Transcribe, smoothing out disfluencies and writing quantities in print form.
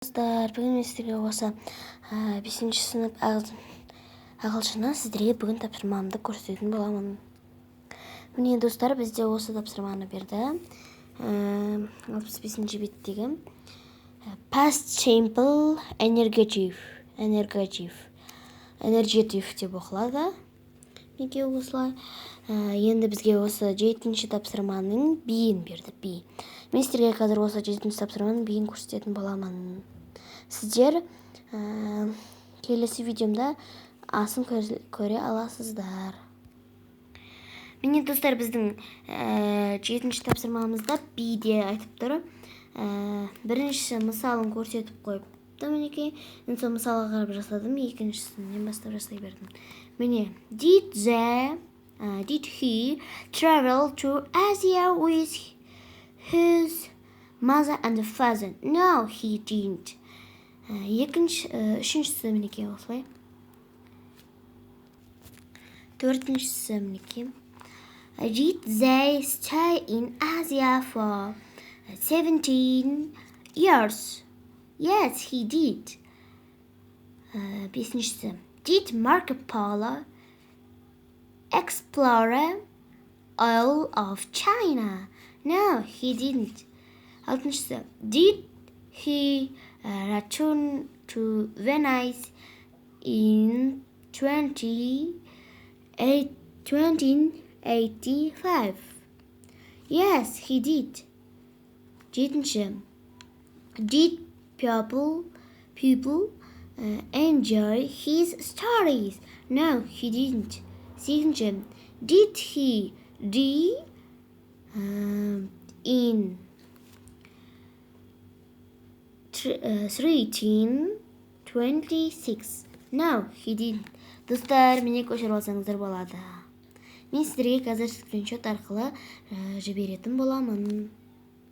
Достар, бүгін мен сіздерге осы 5 сынып ағылшыннан сіздерге бүгін тапсырмамды көрсететін боламын. Міне достар, бізде осы тапсырманы берді. 65 беттегі past simple energetic деп оқылады. Неге осылай? Енді бізге осы 7-ші тапсырманың биін берді. Би. Мен сіздерге қазір осы 7-ші тапсырманың биін көрсететін боламын. Сіздер келесі видеомда асын көре аласыздар. Міне достар, біздің 7-ші тапсырмамызда биде айтып тұр. Біріншісі мысалын көрсетіп қойыпты. Мінекей, мен сол мысалға қарап жасадым. Екіншісінен бастап жасай бердім. Міне, did he travel to Asia with his mother and father? No, he didn't. Үшіншісі мінекей осылай. Төртіншісі мінекей. Did they stay in Asia for 17 years? Yes, he did. Бесіншісі. Did Marco Polo explore all of China? No, he didn't. Алтыншысы. Did he return to Venice in 1985? Yes, he did. Жетінші. Did people enjoy his stories? No, he didn't. Сегізінші. Did he die in 1326? No, he didn't. Достар, мене көшіріп алсаңыздар болады. Мен сіздерге қазір скриншот арқылы жіберетін боламын.